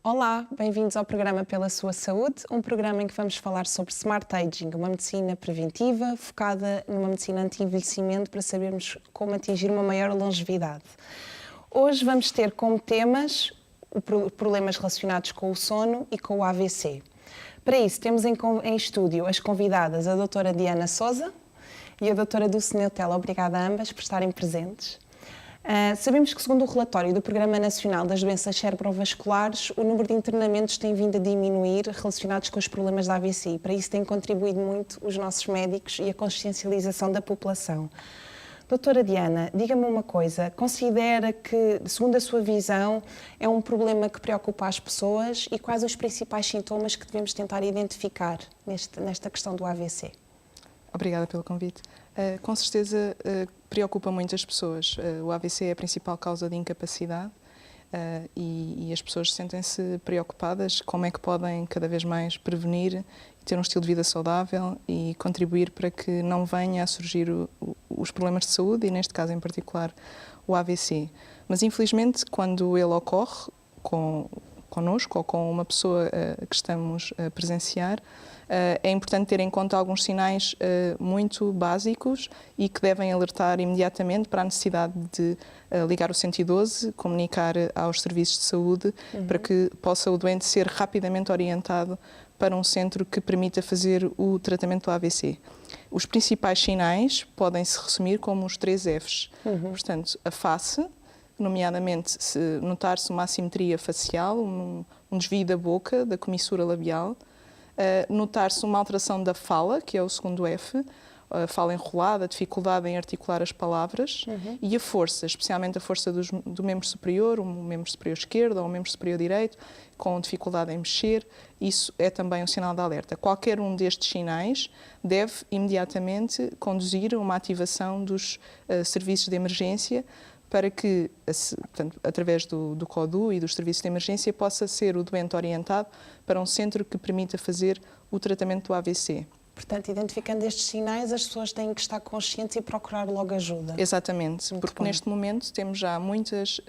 Olá, bem-vindos ao programa Pela Sua Saúde, um programa em que vamos falar sobre Smart Aging, uma medicina preventiva focada numa medicina anti-envelhecimento para sabermos como atingir uma maior longevidade. Hoje vamos ter como temas problemas relacionados com o sono e com o AVC. Para isso temos em estúdio as convidadas a doutora Diana Sousa e a doutora Dulce Neutela. Obrigada a ambas por estarem presentes. Sabemos que, segundo o relatório do Programa Nacional das Doenças Cerebrovasculares, o número de internamentos tem vindo a diminuir relacionados com os problemas da AVC. Para isso têm contribuído muito os nossos médicos e a consciencialização da população. Doutora Diana, diga-me uma coisa, considera que, segundo a sua visão, é um problema que preocupa as pessoas e quais os principais sintomas que devemos tentar identificar nesta questão do AVC? Obrigada pelo convite. Com certeza preocupa muitas pessoas. O AVC é a principal causa de incapacidade e as pessoas sentem-se preocupadas como é que podem cada vez mais prevenir e ter um estilo de vida saudável e contribuir para que não venha a surgir os problemas de saúde e, neste caso em particular, o AVC. Mas, infelizmente, quando ele ocorre connosco ou com uma pessoa que estamos a presenciar, é importante ter em conta alguns sinais muito básicos e que devem alertar imediatamente para a necessidade de ligar o 112, comunicar aos serviços de saúde para que possa o doente ser rapidamente orientado para um centro que permita fazer o tratamento do AVC. Os principais sinais podem se resumir como os 3 Fs. Portanto, a face, nomeadamente se notar-se uma assimetria facial, um desvio da boca, da comissura labial, notar-se uma alteração da fala, que é o segundo F, a fala enrolada, a dificuldade em articular as palavras, e a força, especialmente a força do membro superior, o membro superior esquerdo ou o membro superior direito, com dificuldade em mexer, isso é também um sinal de alerta. Qualquer um destes sinais deve imediatamente conduzir a uma ativação dos serviços de emergência para que, portanto, através do CODU e dos serviços de emergência, possa ser o doente orientado para um centro que permita fazer o tratamento do AVC. Portanto, identificando estes sinais, as pessoas têm que estar conscientes e procurar logo ajuda. Exatamente, porque neste momento temos já muitas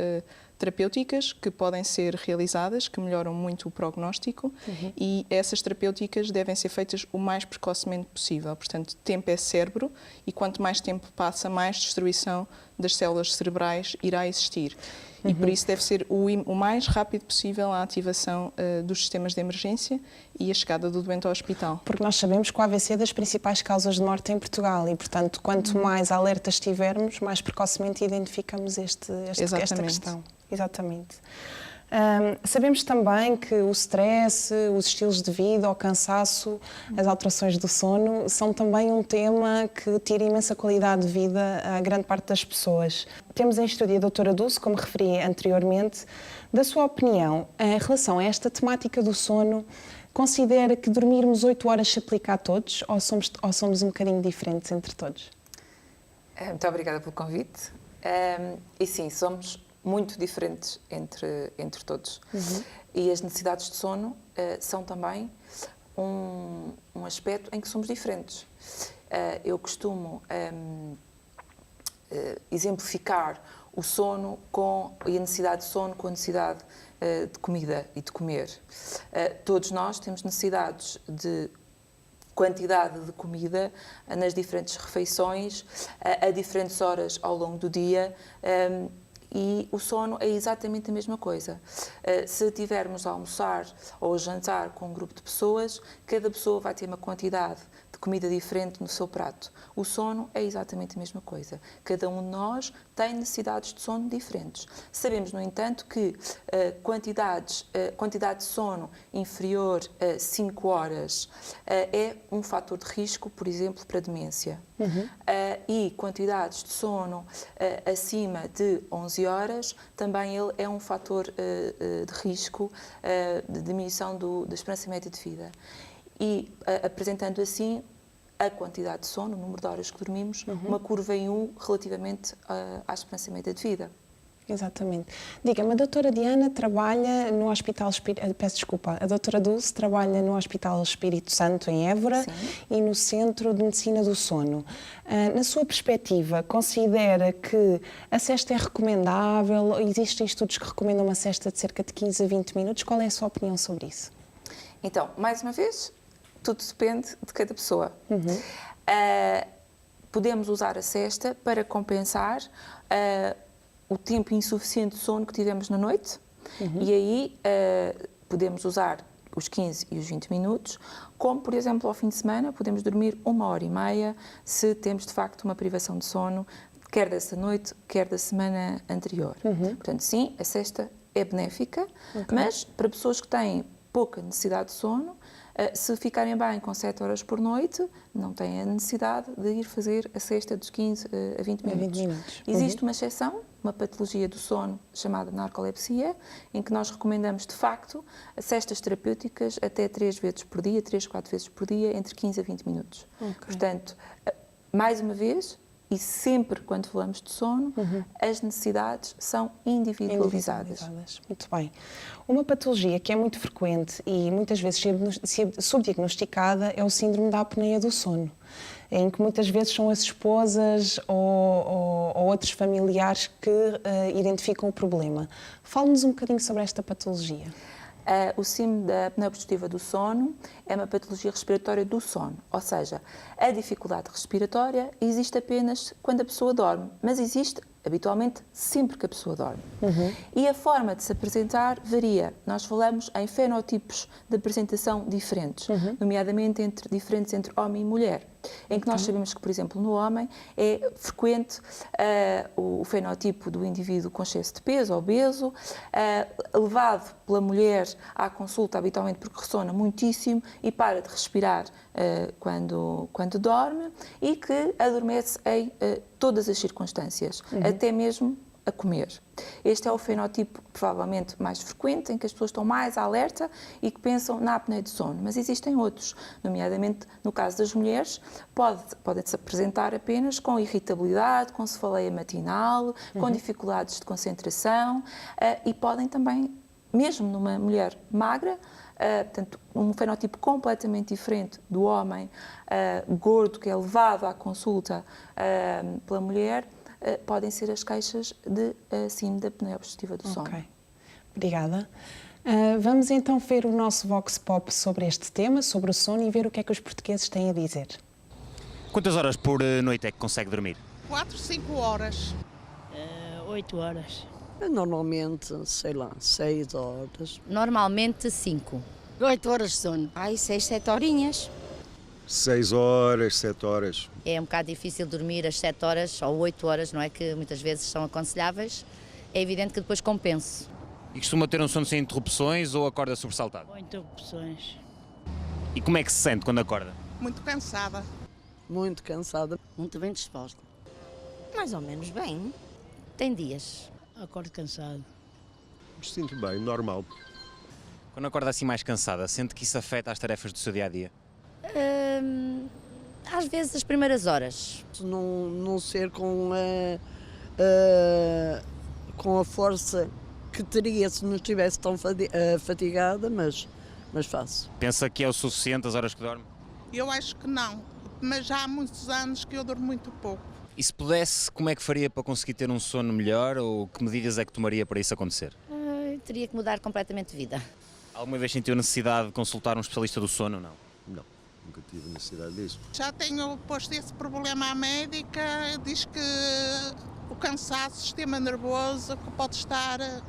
terapêuticas que podem ser realizadas, que melhoram muito o prognóstico e essas terapêuticas devem ser feitas o mais precocemente possível. Portanto, tempo é cérebro e quanto mais tempo passa, mais destruição das células cerebrais irá existir. E por isso deve ser o mais rápido possível a ativação dos sistemas de emergência e a chegada do doente ao hospital. Porque nós sabemos que o AVC é das principais causas de morte em Portugal e, portanto, quanto mais alertas tivermos, mais precocemente identificamos esta questão. Exatamente. Sabemos também que o stress, os estilos de vida, o cansaço, as alterações do sono são também um tema que tira imensa qualidade de vida a grande parte das pessoas. Temos em estúdio a doutora Dulce, como referi anteriormente. Da sua opinião, em relação a esta temática do sono, considera que dormirmos 8 horas se aplica a todos ou somos um bocadinho diferentes entre todos? Muito obrigada pelo convite. E sim, somos muito diferentes entre todos. E as necessidades de sono são também um aspecto em que somos diferentes. Eu costumo exemplificar o sono e a necessidade de sono com a necessidade de comida e de comer. Todos nós temos necessidades de quantidade de comida nas diferentes refeições, a diferentes horas ao longo do dia, e o sono é exatamente a mesma coisa. Se tivermos a almoçar ou a jantar com um grupo de pessoas, cada pessoa vai ter uma quantidade de comida diferente no seu prato. O sono é exatamente a mesma coisa. Cada um de nós tem necessidades de sono diferentes. Sabemos, no entanto, que quantidade de sono inferior a 5 horas é um fator de risco, por exemplo, para a demência. E quantidades de sono acima de 11 horas, também ele é um fator de risco de diminuição da esperança média de vida. E apresentando assim a quantidade de sono, o número de horas que dormimos, uma curva em U relativamente à esperança média de vida. Exatamente. Diga-me, a doutora Diana trabalha no Hospital peço desculpa, a doutora Dulce trabalha no Hospital Espírito Santo em Évora. Sim. E no Centro de Medicina do Sono. Na sua perspectiva, considera que a cesta é recomendável? Existem estudos que recomendam uma cesta de cerca de 15 a 20 minutos. Qual é a sua opinião sobre isso? Então, mais uma vez, tudo depende de cada pessoa. Podemos usar a cesta para compensar o tempo insuficiente de sono que tivemos na noite e aí podemos usar os 15 e os 20 minutos, como, por exemplo, ao fim de semana, podemos dormir 1h30 se temos, de facto, uma privação de sono, quer dessa noite, quer da semana anterior. Portanto, sim, a cesta é benéfica, mas para pessoas que têm pouca necessidade de sono, se ficarem bem com 7 horas por noite, não têm a necessidade de ir fazer a cesta dos 15 a 20 minutos. Existe uma exceção, uma patologia do sono chamada narcolepsia, em que nós recomendamos, de facto, cestas terapêuticas até 3 vezes por dia, 3, 4 vezes por dia, entre 15 a 20 minutos. Portanto, mais uma vez, e sempre quando falamos de sono, as necessidades são individualizadas. Muito bem. Uma patologia que é muito frequente e muitas vezes subdiagnosticada é o síndrome da apneia do sono, em que muitas vezes são as esposas ou outros familiares que identificam o problema. Fale-nos um bocadinho sobre esta patologia. O síndrome da apneia obstrutiva do sono é uma patologia respiratória do sono, ou seja, a dificuldade respiratória existe apenas quando a pessoa dorme, mas existe habitualmente sempre que a pessoa dorme. E a forma de se apresentar varia. Nós falamos em fenotipos de apresentação diferentes, nomeadamente diferentes entre homem e mulher, em que nós sabemos que, por exemplo, no homem é frequente o fenotipo do indivíduo com excesso de peso, obeso, levado pela mulher à consulta habitualmente porque ressona muitíssimo e para de respirar quando dorme e que adormece em todas as circunstâncias, até mesmo a comer. Este é o fenotipo provavelmente mais frequente, em que as pessoas estão mais alerta e que pensam na apneia de sono, mas existem outros, nomeadamente no caso das mulheres, podem-se apresentar apenas com irritabilidade, com cefaleia matinal, com dificuldades de concentração e podem também, mesmo numa mulher magra, portanto, um fenotipo completamente diferente do homem gordo que é levado à consulta pela mulher, podem ser as queixas de síndrome da apneia obstrutiva do sono. Obrigada. Vamos então ver o nosso Vox Pop sobre este tema, sobre o sono, e ver o que é que os portugueses têm a dizer. Quantas horas por noite é que consegue dormir? 4, 5 horas. 8 horas. Normalmente, sei lá, 6 horas. Normalmente 5. 8 horas de sono. 6, 7 horinhas. 6 horas, 7 horas. É um bocado difícil dormir as 7 horas ou 8 horas, não é? Que muitas vezes são aconselháveis. É evidente que depois compenso. E costuma ter um sono sem interrupções ou acorda sobressaltado? Com interrupções. E como é que se sente quando acorda? Muito cansada. Muito cansada. Muito bem disposta. Mais ou menos bem. Tem dias. Acordo cansado. Me sinto bem, normal. Quando acorda assim mais cansada, sente que isso afeta as tarefas do seu dia-a-dia? Às vezes as primeiras horas. Não ser com a força que teria se não estivesse tão fatigada, mas faço. Pensa que é o suficiente as horas que dorme? Eu acho que não, mas já há muitos anos que eu durmo muito pouco. E se pudesse, como é que faria para conseguir ter um sono melhor ou que medidas é que tomaria para isso acontecer? Teria que mudar completamente de vida. Alguma vez sentiu necessidade de consultar um especialista do sono ou não? Não, nunca tive necessidade disso. Já tenho posto esse problema à médica, diz que o cansaço, o sistema nervoso, que pode estar a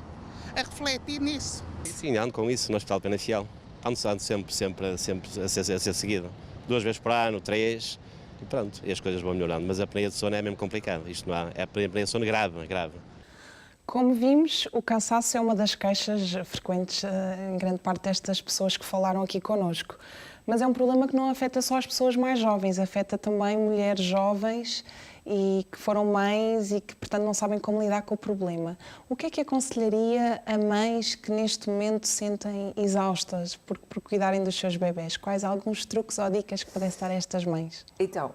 refletir nisso. Sim, ando com isso no Hospital Penafiel. Ando sempre a ser seguido. 2 vezes por ano, 3, e pronto, e as coisas vão melhorando. Mas a apneia de sono é mesmo complicado. Isto não há, é a apneia de sono grave. Como vimos, o cansaço é uma das queixas frequentes em grande parte destas pessoas que falaram aqui connosco. Mas é um problema que não afeta só as pessoas mais jovens, afeta também mulheres jovens e que foram mães e que, portanto, não sabem como lidar com o problema. O que é que aconselharia a mães que neste momento se sentem exaustas por cuidarem dos seus bebés? Quais alguns truques ou dicas que pudesse dar a estas mães? Então,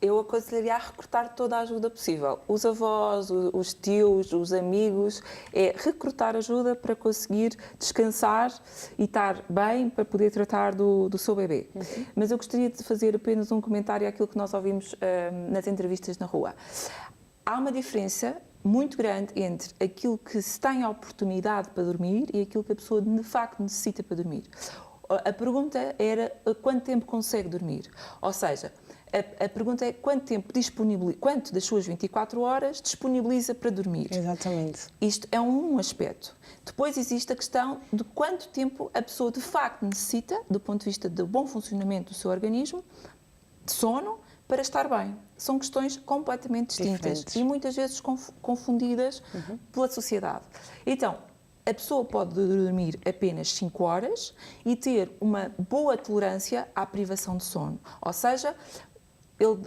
Eu aconselharia a recrutar toda a ajuda possível. Os avós, os tios, os amigos, é recrutar ajuda para conseguir descansar e estar bem para poder tratar do seu bebê. Mas eu gostaria de fazer apenas um comentário àquilo que nós ouvimos nas entrevistas na rua. Há uma diferença muito grande entre aquilo que se tem a oportunidade para dormir e aquilo que a pessoa de facto necessita para dormir. A pergunta era quanto tempo consegue dormir. Ou seja, a pergunta é quanto das suas 24 horas disponibiliza para dormir. Exatamente. Isto é um aspecto. Depois existe a questão de quanto tempo a pessoa de facto necessita, do ponto de vista do bom funcionamento do seu organismo, de sono, para estar bem. São questões completamente distintas Diferentes. e muitas vezes confundidas pela sociedade. Então, a pessoa pode dormir apenas 5 horas e ter uma boa tolerância à privação de sono. Ou seja,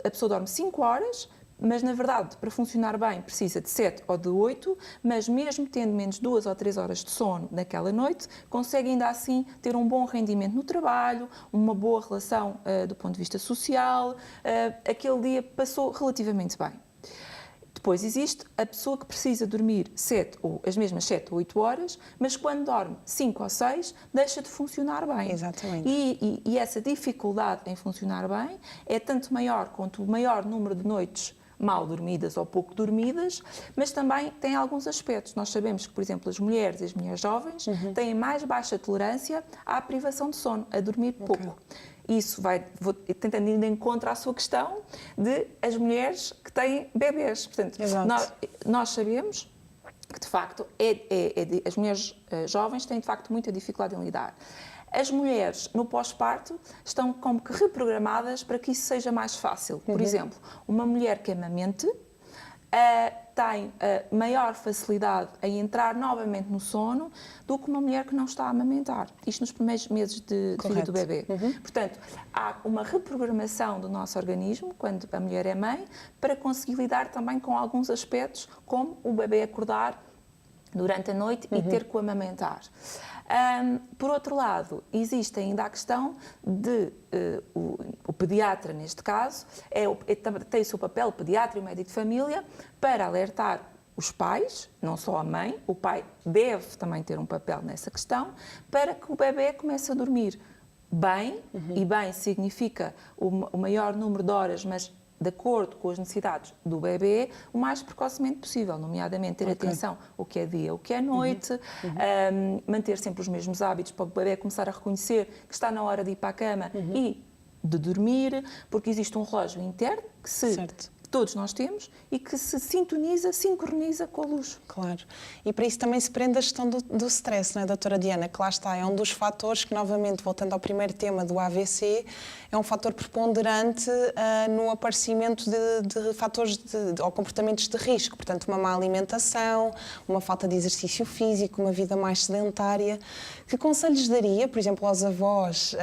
a pessoa dorme 5 horas, mas na verdade, para funcionar bem, precisa de 7 ou de 8, mas mesmo tendo menos 2 ou 3 horas de sono naquela noite, consegue ainda assim ter um bom rendimento no trabalho, uma boa relação do ponto de vista social, aquele dia passou relativamente bem. Depois existe a pessoa que precisa dormir as mesmas 7 ou 8 horas, mas quando dorme 5 ou 6, deixa de funcionar bem. Exatamente. E essa dificuldade em funcionar bem é tanto maior quanto o maior número de noites mal dormidas ou pouco dormidas, mas também tem alguns aspectos. Nós sabemos que, por exemplo, as mulheres e as mulheres jovens têm mais baixa tolerância à privação de sono, a dormir pouco. Isso vou tentando ir de encontro à sua questão de as mulheres que têm bebês. Portanto, nós sabemos que, de facto, as mulheres jovens têm, de facto, muita dificuldade em lidar. As mulheres, no pós-parto, estão como que reprogramadas para que isso seja mais fácil. Por exemplo, uma mulher que amamente tem maior facilidade em entrar novamente no sono do que uma mulher que não está a amamentar. Isto nos primeiros meses de vida do bebê. Portanto, há uma reprogramação do nosso organismo, quando a mulher é mãe, para conseguir lidar também com alguns aspectos, como o bebê acordar durante a noite e ter que o amamentar. Por outro lado, existe ainda a questão de o pediatra, neste caso, tem o seu papel, o pediatra e o médico de família, para alertar os pais, não só a mãe, o pai deve também ter um papel nessa questão, para que o bebê comece a dormir bem, e bem significa o maior número de horas, mas de acordo com as necessidades do bebê, o mais precocemente possível, nomeadamente ter atenção o que é dia, o que é noite, manter sempre os mesmos hábitos para o bebê começar a reconhecer que está na hora de ir para a cama e de dormir, porque existe um relógio interno que todos nós temos e que se sincroniza com a luz. Claro. E para isso também se prende a gestão do stress, não é, doutora Diana? Que lá está, é um dos fatores que, novamente, voltando ao primeiro tema do AVC, é um fator preponderante no aparecimento de fatores ou comportamentos de risco. Portanto, uma má alimentação, uma falta de exercício físico, uma vida mais sedentária. Que conselhos daria, por exemplo, aos avós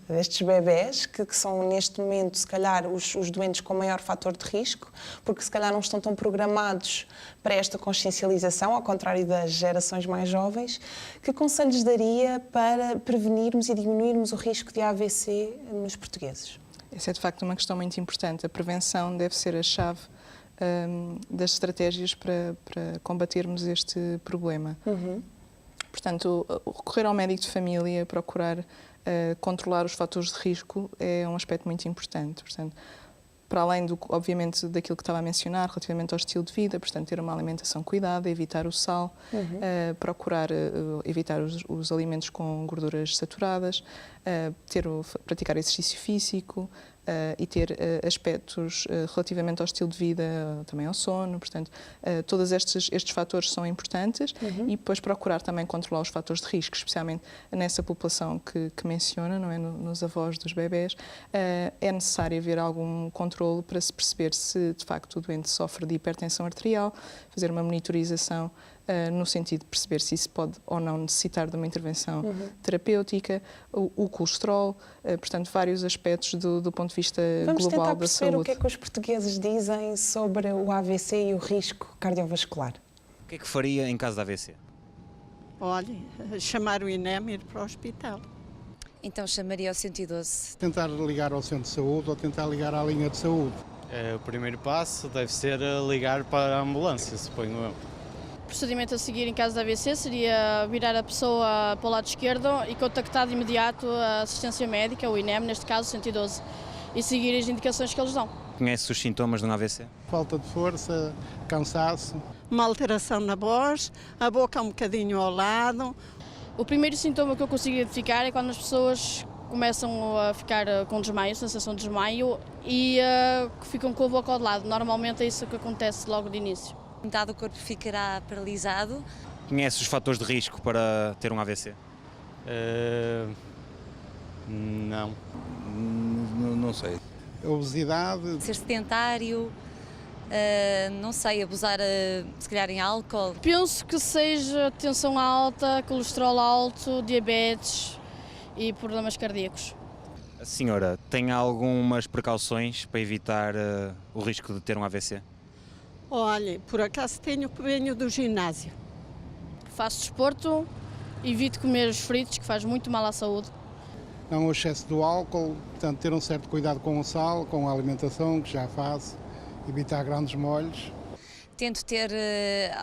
destes bebés, que são neste momento, se calhar, os doentes com maior fator de risco, porque se calhar não estão tão programados para esta consciencialização, ao contrário das gerações mais jovens? Que conselhos daria para prevenirmos e diminuirmos o risco de AVC nos portugueses? Essa é de facto uma questão muito importante. A prevenção deve ser a chave das estratégias para combatermos este problema. Portanto, recorrer ao médico de família, procurar controlar os fatores de risco é um aspecto muito importante. Portanto, para além, obviamente, daquilo que estava a mencionar relativamente ao estilo de vida, portanto, ter uma alimentação cuidada, evitar o sal, procurar evitar os alimentos com gorduras saturadas, praticar exercício físico e ter aspectos relativamente ao estilo de vida, também ao sono. Portanto, todos estes fatores são importantes e depois procurar também controlar os fatores de risco, especialmente nessa população que menciona, não é? Nos avós dos bebés. É necessário haver algum controle para se perceber se, de facto, o doente sofre de hipertensão arterial, fazer uma monitorização no sentido de perceber se isso pode ou não necessitar de uma intervenção terapêutica, o colesterol, portanto, vários aspectos do ponto de vista global da saúde. Vamos tentar perceber o que é que os portugueses dizem sobre o AVC e o risco cardiovascular. O que é que faria em caso de AVC? Olha, chamar o INEM e ir para o hospital. Então chamaria ao 112. Tentar ligar ao centro de saúde ou tentar ligar à linha de saúde. O primeiro passo deve ser ligar para a ambulância, suponho eu. O procedimento a seguir em caso de AVC seria virar a pessoa para o lado esquerdo e contactar de imediato a assistência médica, o INEM, neste caso 112, e seguir as indicações que eles dão. Conhece os sintomas de um AVC? Falta de força, cansaço. Uma alteração na voz, a boca um bocadinho ao lado. O primeiro sintoma que eu consigo identificar é quando as pessoas começam a ficar com desmaio, sensação de desmaio, e ficam com a boca ao lado. Normalmente é isso que acontece logo de início. Metade do corpo ficará paralisado. Conhece os fatores de risco para ter um AVC? Não. Não sei. A obesidade. Ser sedentário, não sei, abusar se calhar em álcool. Penso que seja tensão alta, colesterol alto, diabetes e problemas cardíacos. A senhora tem algumas precauções para evitar o risco de ter um AVC? Olha, por acaso venho do ginásio. Faço desporto, evito comer os fritos, que faz muito mal à saúde. Não o excesso do álcool, portanto ter um certo cuidado com o sal, com a alimentação, que já faço, evitar grandes molhos. Tento ter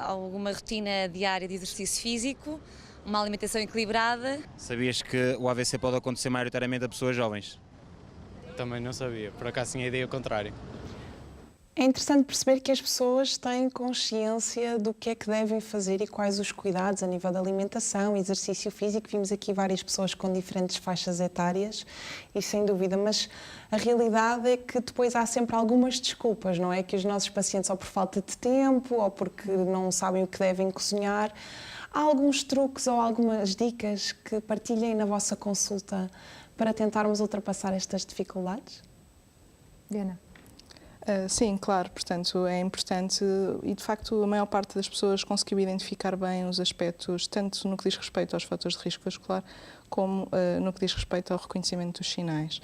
alguma rotina diária de exercício físico, uma alimentação equilibrada. Sabias que o AVC pode acontecer maioritariamente a pessoas jovens? Também não sabia, por acaso tinha a ideia contrária. É interessante perceber que as pessoas têm consciência do que é que devem fazer e quais os cuidados a nível da alimentação, exercício físico. Vimos aqui várias pessoas com diferentes faixas etárias e sem dúvida, mas a realidade é que depois há sempre algumas desculpas, não é? Que os nossos pacientes, ou por falta de tempo, ou porque não sabem o que devem cozinhar. Há alguns truques ou algumas dicas que partilhem na vossa consulta para tentarmos ultrapassar estas dificuldades? Diana? Sim, claro, portanto é importante e de facto a maior parte das pessoas conseguiu identificar bem os aspectos, tanto no que diz respeito aos fatores de risco vascular, como no que diz respeito ao reconhecimento dos sinais.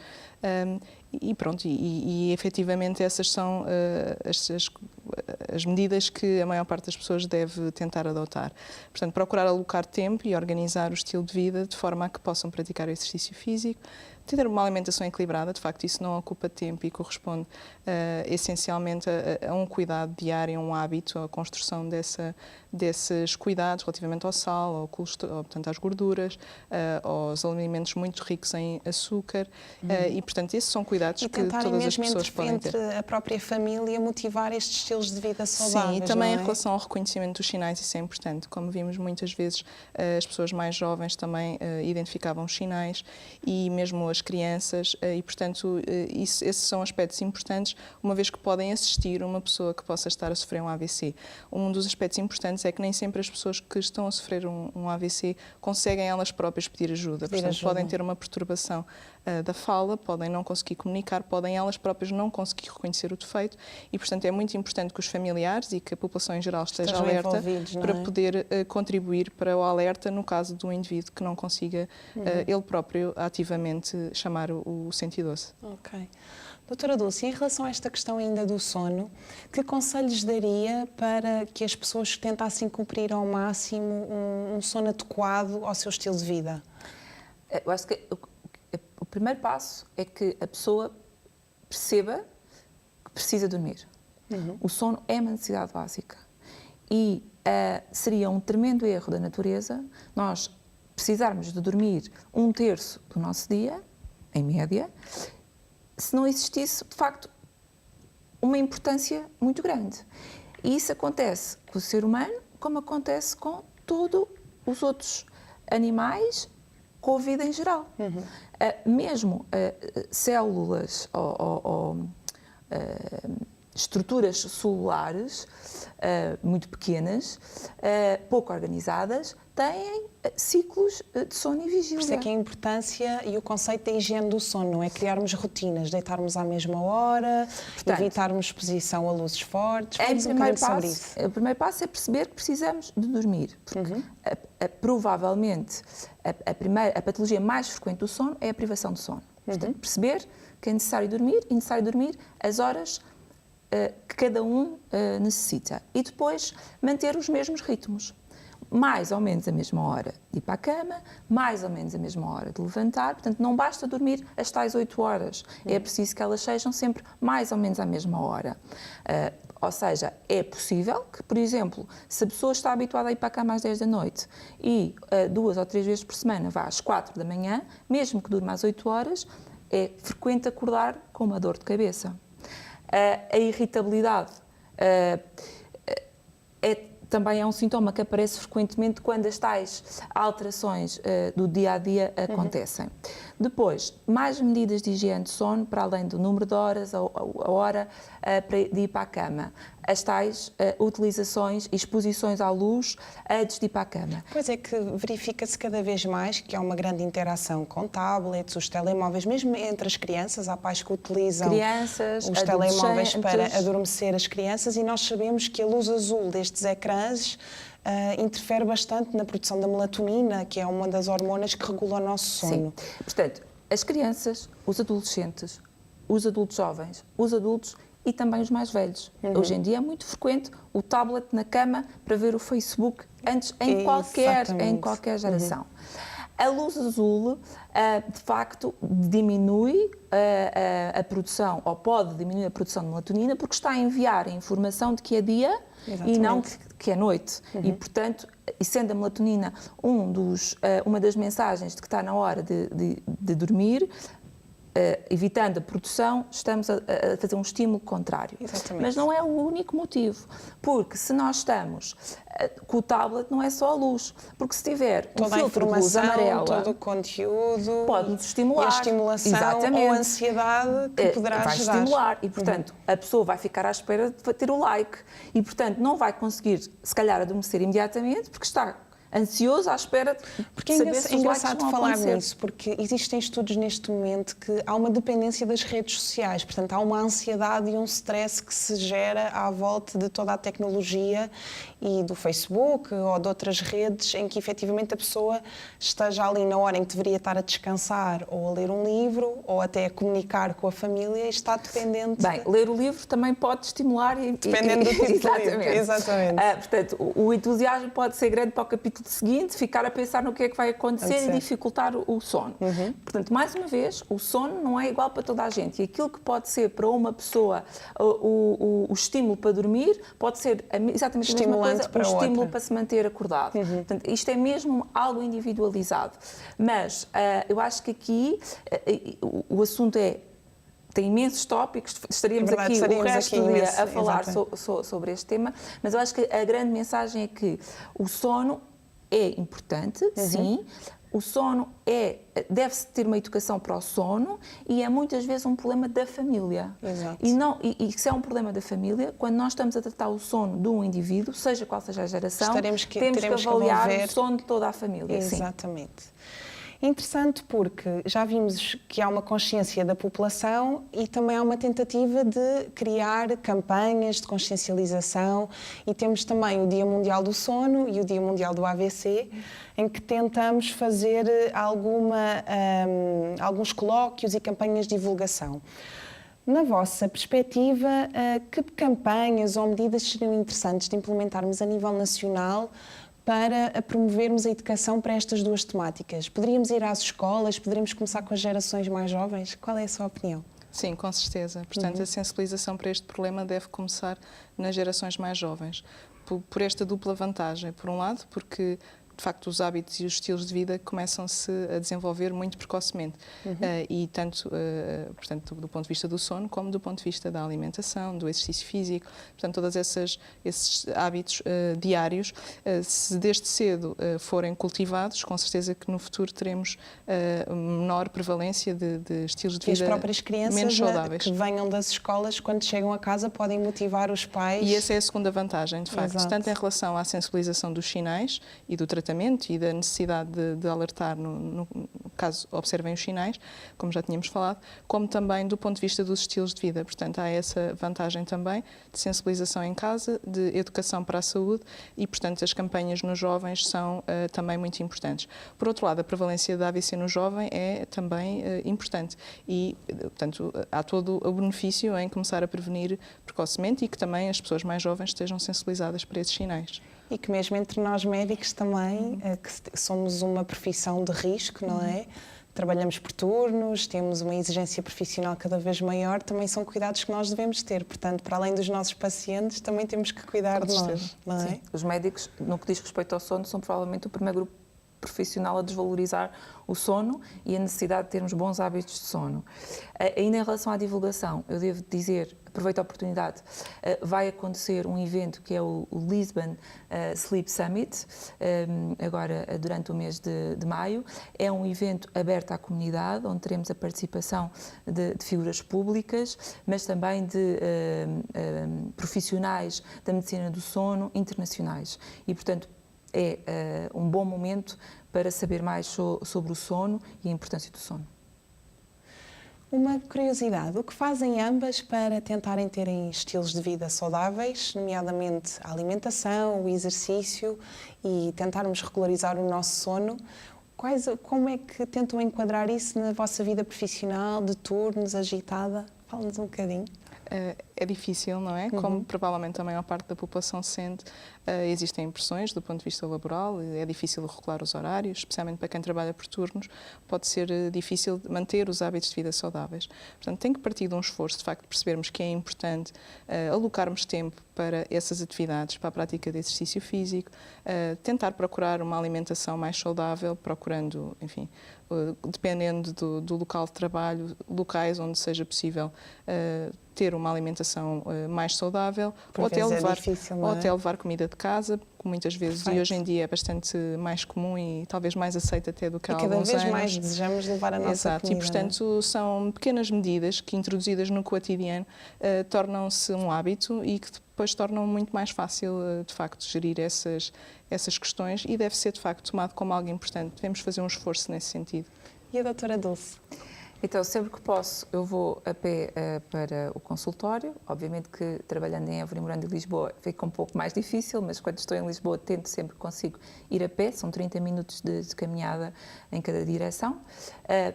E pronto, e efetivamente essas são as medidas que a maior parte das pessoas deve tentar adotar. Portanto, procurar alocar tempo e organizar o estilo de vida de forma a que possam praticar o exercício físico, ter uma alimentação equilibrada, de facto isso não ocupa tempo e corresponde essencialmente a um cuidado diário, a um hábito, a construção desses cuidados relativamente ao sal, ao colesterol, portanto às gorduras, aos alimentos muito ricos em açúcar e portanto esses são cuidados que todas as pessoas podem ter. Entre a própria família motivar estes estilos de vida saudáveis. Sim, e também não é? em relação ao reconhecimento dos sinais, isso é importante. Como vimos muitas vezes, as pessoas mais jovens também identificavam os sinais e mesmo as crianças e portanto esses são aspectos importantes, uma vez que podem assistir uma pessoa que possa estar a sofrer um AVC. Um dos aspectos importantes é que nem sempre as pessoas que estão a sofrer um AVC conseguem elas próprias pedir ajuda. Portanto, podem ter uma perturbação da fala, podem não conseguir comunicar, podem elas próprias não conseguir reconhecer o defeito e, portanto, é muito importante que os familiares e que a população em geral esteja alerta para poder contribuir para o alerta no caso de um indivíduo que não consiga ele próprio ativamente chamar o 112. Ok. Doutora Dulce, em relação a esta questão ainda do sono, que conselhos daria para que as pessoas tentassem cumprir ao máximo um sono adequado ao seu estilo de vida? Eu acho que o primeiro passo é que a pessoa perceba que precisa dormir. O sono é uma necessidade básica e seria um tremendo erro da natureza nós precisarmos de dormir 1/3 do nosso dia, em média, se não existisse, de facto, uma importância muito grande. E isso acontece com o ser humano, como acontece com todos os outros animais, com a vida em geral. Mesmo células ou estruturas celulares muito pequenas, pouco organizadas, têm ciclos de sono e vigília. Por isso é que a importância e o conceito da higiene do sono, não é? Criarmos rotinas, deitarmos à mesma hora, evitarmos exposição a luzes fortes. O primeiro passo é perceber que precisamos de dormir. Porque provavelmente a patologia mais frequente do sono é a privação de sono. Portanto, perceber que é necessário dormir e necessário dormir as horas que cada um necessita. E depois manter os mesmos ritmos. mais ou menos a mesma hora de ir para a cama, mais ou menos a mesma hora de levantar. Portanto, não basta dormir as tais 8 horas. É preciso que elas sejam sempre mais ou menos à mesma hora. Ou seja, é possível que, por exemplo, se a pessoa está habituada a ir para a cama às 10 da noite e 2 ou 3 vezes por semana vá às 4 da manhã, mesmo que durma às 8 horas, é frequente acordar com uma dor de cabeça. A irritabilidade também é um sintoma que aparece frequentemente quando as tais alterações do dia-a-dia acontecem. Depois, mais medidas de higiene de sono, para além do número de horas, a hora de ir para a cama. As tais utilizações e exposições à luz antes de ir para a cama. Pois é que verifica-se cada vez mais que há uma grande interação com tablets, os telemóveis, mesmo entre as crianças. Há pais que utilizam os telemóveis para adormecer as crianças, e nós sabemos que a luz azul destes ecrãs interfere bastante na produção da melatonina, que é uma das hormonas que regula o nosso sono. Sim. Portanto, as crianças, os adolescentes, os adultos jovens, os adultos e também os mais velhos. Hoje em dia é muito frequente o tablet na cama para ver o Facebook em qualquer geração. A luz azul, de facto, diminui a produção, ou pode diminuir a produção de melatonina, porque está a enviar a informação de que é dia e não que é noite. E, portanto, e sendo a melatonina uma das mensagens de que está na hora de dormir, evitando a produção, estamos a fazer um estímulo contrário. Exatamente. Mas não é o único motivo, porque se nós estamos com o tablet, não é só a luz, porque se tiver um filtro de luz amarela, todo o conteúdo, pode-nos estimular, e a estimulação ou a ansiedade que poderá vai gerar. estimular e, portanto, a pessoa vai ficar à espera de ter o like e, portanto, não vai conseguir, se calhar, adormecer imediatamente, porque está ansioso à espera de saber se os likes vão falar acontecer. nisso, porque existem estudos neste momento que há uma dependência das redes sociais, portanto há uma ansiedade e um stress que se gera à volta de toda a tecnologia e do Facebook ou de outras redes, em que efetivamente a pessoa esteja ali na hora em que deveria estar a descansar ou a ler um livro ou até a comunicar com a família e está dependente. Bem, ler o livro também pode estimular dependendo do tipo de livro. Exatamente. Portanto, o entusiasmo pode ser grande para o capítulo seguinte, ficar a pensar no que é que vai acontecer e dificultar o sono. Portanto, mais uma vez, o sono não é igual para toda a gente, e aquilo que pode ser para uma pessoa o estímulo para dormir pode ser exatamente a mesma coisa, o estímulo para se manter acordado. Portanto, isto é mesmo algo individualizado. Mas eu acho que aqui o assunto tem imensos tópicos, estaríamos aqui o resto do dia a falar sobre este tema, mas eu acho que a grande mensagem é que o sono é importante, sim. O sono deve-se ter uma educação para o sono e é muitas vezes um problema da família. Exato. E se é um problema da família, quando nós estamos a tratar o sono de um indivíduo, seja qual seja a geração, temos que avaliar o sono de toda a família. Exatamente. Sim. Interessante, porque já vimos que há uma consciência da população e também há uma tentativa de criar campanhas de consciencialização, e temos também o Dia Mundial do Sono e o Dia Mundial do AVC, em que tentamos fazer alguns colóquios e campanhas de divulgação. Na vossa perspectiva, que campanhas ou medidas seriam interessantes de implementarmos a nível nacional para promovermos a educação para estas duas temáticas? Poderíamos ir às escolas, poderíamos começar com as gerações mais jovens? Qual é a sua opinião? Sim, com certeza. Portanto, a sensibilização para este problema deve começar nas gerações mais jovens, por esta dupla vantagem. Por um lado, porque de facto os hábitos e os estilos de vida começam-se a desenvolver muito precocemente, e tanto portanto, do ponto de vista do sono como do ponto de vista da alimentação, do exercício físico. Portanto, todos esses hábitos diários, se desde cedo forem cultivados, com certeza que no futuro teremos menor prevalência de estilos de vida menos saudáveis. E as próprias crianças que venham das escolas, quando chegam a casa, podem motivar os pais. E essa é a segunda vantagem, de facto. Exato. Tanto em relação à sensibilização dos sinais e do tratamento e da necessidade de alertar no caso observem os sinais, como já tínhamos falado, como também do ponto de vista dos estilos de vida. Portanto, há essa vantagem também de sensibilização em casa, de educação para a saúde e, portanto, as campanhas nos jovens são também muito importantes. Por outro lado, a prevalência da AVC no jovem é também importante e, portanto, há todo o benefício em começar a prevenir precocemente e que também as pessoas mais jovens estejam sensibilizadas para esses sinais. E que mesmo entre nós médicos também, que somos uma profissão de risco, não é? Trabalhamos por turnos, temos uma exigência profissional cada vez maior, também são cuidados que nós devemos ter. Portanto, para além dos nossos pacientes, também temos que cuidar de nós, não é? Sim. Os médicos, no que diz respeito ao sono, são provavelmente o primeiro grupo profissional a desvalorizar o sono e a necessidade de termos bons hábitos de sono. Ainda em relação à divulgação, eu devo dizer, aproveito a oportunidade, vai acontecer um evento que é o Lisbon Sleep Summit, agora durante o mês de maio. É um evento aberto à comunidade, onde teremos a participação de figuras públicas, mas também de profissionais da medicina do sono internacionais. E, portanto, é um bom momento para saber mais sobre o sono e a importância do sono. Uma curiosidade, o que fazem ambas para tentarem terem estilos de vida saudáveis, nomeadamente a alimentação, o exercício e tentarmos regularizar o nosso sono? Como é que tentam enquadrar isso na vossa vida profissional, de turnos, agitada? Fala-nos um bocadinho. É difícil, não é? Como provavelmente a maior parte da população sente, existem pressões do ponto de vista laboral, é difícil regular os horários, especialmente para quem trabalha por turnos, pode ser difícil manter os hábitos de vida saudáveis. Portanto, tem que partir de um esforço, de facto, percebermos que é importante alocarmos tempo para essas atividades, para a prática de exercício físico, tentar procurar uma alimentação mais saudável, procurando, enfim, dependendo do local de trabalho, locais onde seja possível ter uma alimentação mais saudável, ou até levar comida de casa, que muitas vezes, e hoje em dia é bastante mais comum e talvez mais aceita até do que há alguns anos. E cada vez mais desejamos levar a nossa comida. E, portanto, são pequenas medidas que, introduzidas no cotidiano, tornam-se um hábito e que depois tornam muito mais fácil, de facto, gerir essas questões e deve ser, de facto, tomado como algo importante. Devemos fazer um esforço nesse sentido. E a doutora Dulce? Então, sempre que posso, eu vou a pé para o consultório. Obviamente que trabalhando em Évora, morando em Lisboa, fica um pouco mais difícil, mas quando estou em Lisboa tento sempre que consigo ir a pé. São 30 minutos de caminhada em cada direção.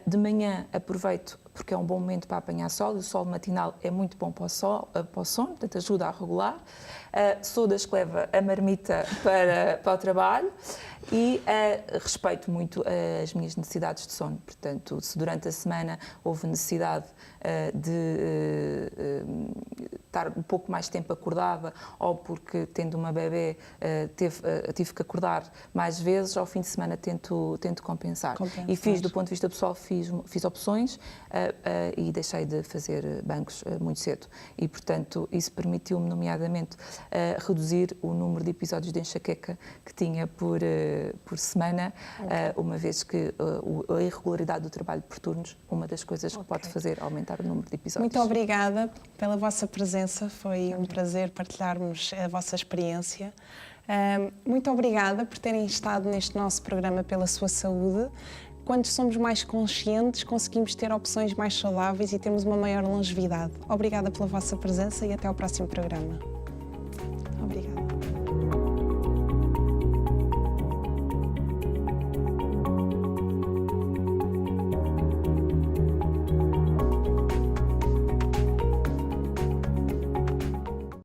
De manhã aproveito porque é um bom momento para apanhar sol, e o sol matinal é muito bom para o sono, portanto ajuda a regular. Sou das que leva a marmita para o trabalho e respeito muito as minhas necessidades de sono. Portanto, se durante a semana houve necessidade de estar um pouco mais tempo acordada ou porque, tendo uma bebê, tive que acordar mais vezes, ao fim de semana tento compensar. E fiz, do ponto de vista pessoal, fiz opções e deixei de fazer bancos muito cedo. E, portanto, isso permitiu-me, nomeadamente, reduzir o número de episódios de enxaqueca que tinha por semana, uma vez que a irregularidade do trabalho por turnos, uma das coisas que pode fazer aumentar o número de episódios. Muito obrigada pela vossa presença, foi um prazer partilharmos a vossa experiência. Muito obrigada por terem estado neste nosso programa Pela Sua Saúde. Quando somos mais conscientes, conseguimos ter opções mais saudáveis e termos uma maior longevidade. Obrigada pela vossa presença e até ao próximo programa. Obrigada.